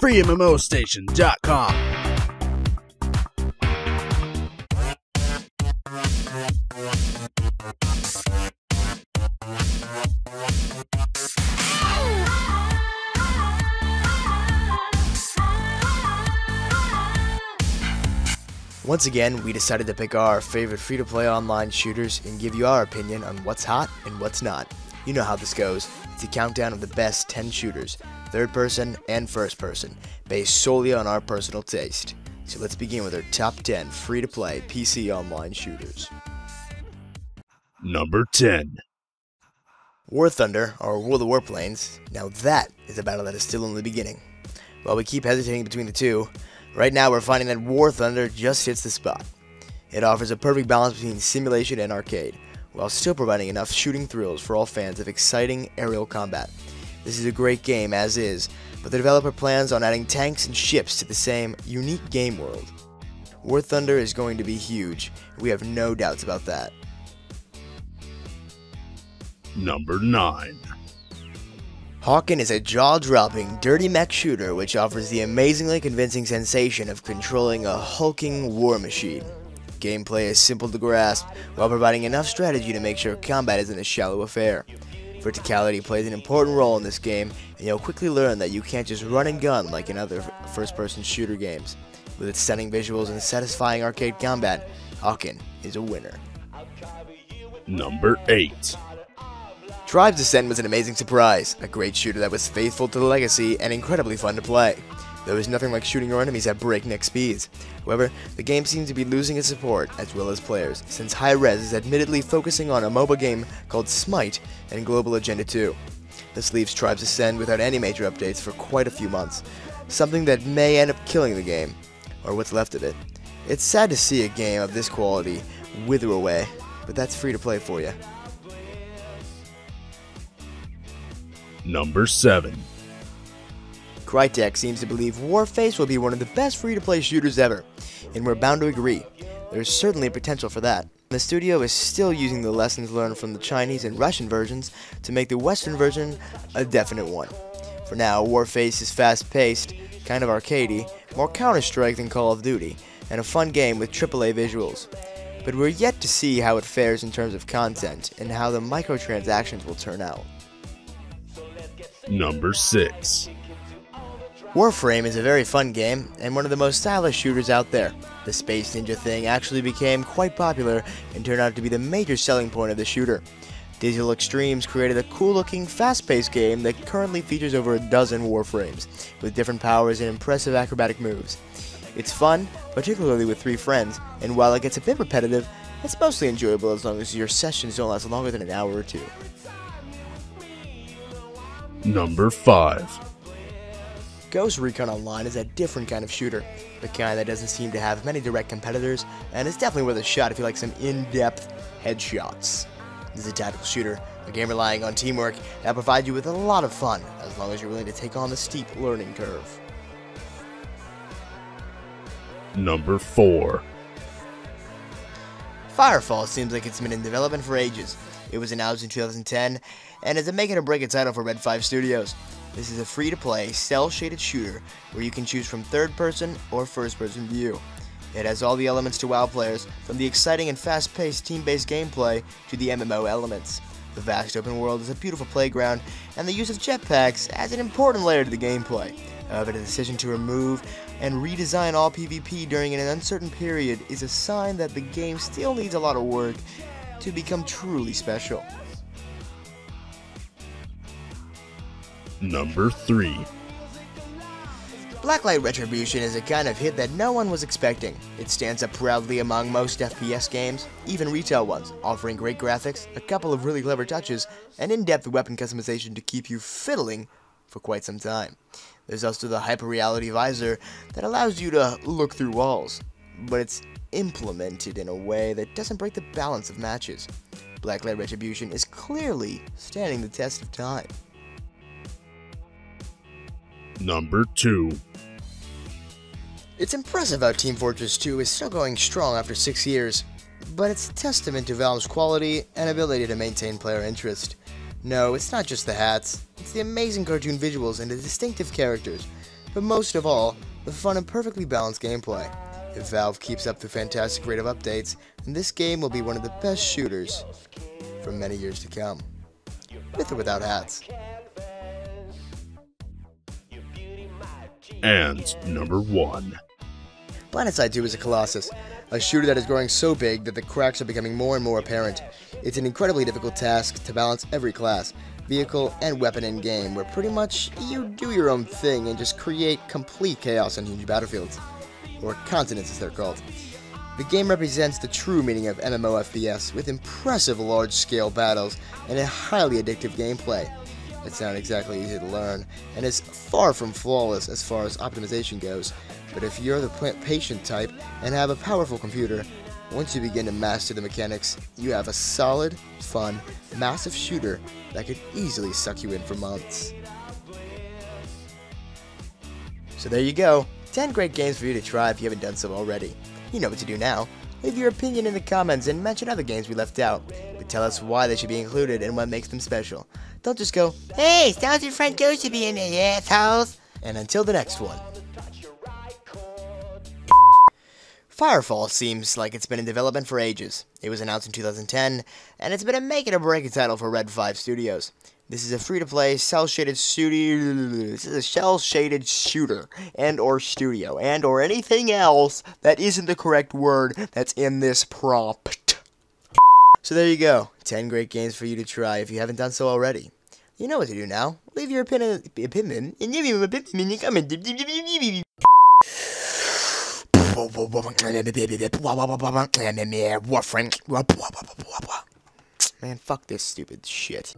FreeMMOStation.com. Once again, we decided to pick our favorite free-to-play online shooters and give you our opinion on what's hot and what's not. You know how this goes. It's a countdown of the best 10 shooters, third person and first person, based solely on our personal taste. So let's begin with our top 10 free-to-play PC online shooters. Number 10. War Thunder, or World of Warplanes. Now that is a battle that is still in the beginning. While we keep hesitating between the two, right now we're finding that War Thunder just hits the spot. It offers a perfect balance between simulation and arcade, while still providing enough shooting thrills for all fans of exciting aerial combat. This is a great game as is, but the developer plans on adding tanks and ships to the same unique game world. War Thunder is going to be huge, we have no doubts about that. Number 9. Hawken is a jaw-dropping, dirty mech shooter which offers the amazingly convincing sensation of controlling a hulking war machine. Gameplay is simple to grasp, while providing enough strategy to make sure combat isn't a shallow affair. Verticality plays an important role in this game, and you'll quickly learn that you can't just run and gun like in other first-person shooter games. With its stunning visuals and satisfying arcade combat, Hawken is a winner. Number 8. Tribe's Ascent was an amazing surprise, a great shooter that was faithful to the legacy and incredibly fun to play. There is nothing like shooting your enemies at breakneck speeds. However, the game seems to be losing its support as well as players, since Hi-Rez is admittedly focusing on a MOBA game called Smite and Global Agenda 2. This leaves Tribe's Ascent without any major updates for quite a few months, something that may end up killing the game, or what's left of it. It's sad to see a game of this quality wither away, but that's free to play for you. Number 7. Crytek seems to believe Warface will be one of the best free-to-play shooters ever, and we're bound to agree. There's certainly potential for that. The studio is still using the lessons learned from the Chinese and Russian versions to make the Western version a definite one. For now, Warface is fast-paced, kind of arcadey, more Counter-Strike than Call of Duty, and a fun game with AAA visuals. But we're yet to see how it fares in terms of content, and how the microtransactions will turn out. Number 6. Warframe is a very fun game, and one of the most stylish shooters out there. The Space Ninja thing actually became quite popular and turned out to be the major selling point of the shooter. Digital Extremes created a cool-looking, fast-paced game that currently features over a dozen Warframes, with different powers and impressive acrobatic moves. It's fun, particularly with 3 friends, and while it gets a bit repetitive, it's mostly enjoyable as long as your sessions don't last longer than an hour or 2. Number 5. Ghost Recon Online is a different kind of shooter, the kind that doesn't seem to have many direct competitors, and it's definitely worth a shot if you like some in-depth headshots. This is a tactical shooter, a game relying on teamwork that provides you with a lot of fun, as long as you're willing to take on the steep learning curve. Number 4. Firefall seems like it's been in development for ages. It was announced in 2010, and is a make-it-or-break-it title for Red 5 Studios. This is a free-to-play, cel-shaded shooter where you can choose from third-person or first-person view. It has all the elements to WoW players, from the exciting and fast-paced team-based gameplay to the MMO elements. The vast open world is a beautiful playground, and the use of jetpacks adds an important layer to the gameplay. However, the decision to remove and redesign all PvP during an uncertain period is a sign that the game still needs a lot of work to become truly special. Number 3. Blacklight Retribution is a kind of hit that no one was expecting. It stands up proudly among most FPS games, even retail ones, offering great graphics, a couple of really clever touches, and in-depth weapon customization to keep you fiddling for quite some time. There's also the hyper-reality visor that allows you to look through walls, but it's implemented in a way that doesn't break the balance of matches. Blacklight Retribution is clearly standing the test of time. Number 2. It's impressive how Team Fortress 2 is still going strong after 6 years, but it's a testament to Valve's quality and ability to maintain player interest. No, it's not just the hats, it's the amazing cartoon visuals and the distinctive characters. but most of all, the fun and perfectly balanced gameplay. If Valve keeps up the fantastic rate of updates, then this game will be one of the best shooters for many years to come. With or without hats. And number 1. Planetside 2 is a colossus, a shooter that is growing so big that the cracks are becoming more and more apparent. It's an incredibly difficult task to balance every class, vehicle, and weapon in game, where pretty much you do your own thing and just create complete chaos on huge battlefields, or continents as they're called. The game represents the true meaning of MMO FPS, with impressive large-scale battles and a highly addictive gameplay. It's not exactly easy to learn, and is far from flawless as far as optimization goes, but if you're the patient type and have a powerful computer, once you begin to master the mechanics, you have a solid, fun, massive shooter that could easily suck you in for months. So there you go, 10 great games for you to try if you haven't done so already. You know what to do now. Leave your opinion in the comments and mention other games we left out, but tell us why they should be included and what makes them special. Don't just go, "Hey, Thousand Friend Goes to be in there, yeah, assholes." And until the next one. Firefall seems like it's been in development for ages. It was announced in 2010, and it's been a make it or break it title for Red 5 Studios. This is a free-to-play, cel-shaded shooter, and/or studio, and/or anything else that isn't the correct word that's in this prompt. So there you go, 10 great games for you to try if you haven't done so already. You know what to do now. Leave your opinion in the comments. Warframe. Man, fuck this stupid shit.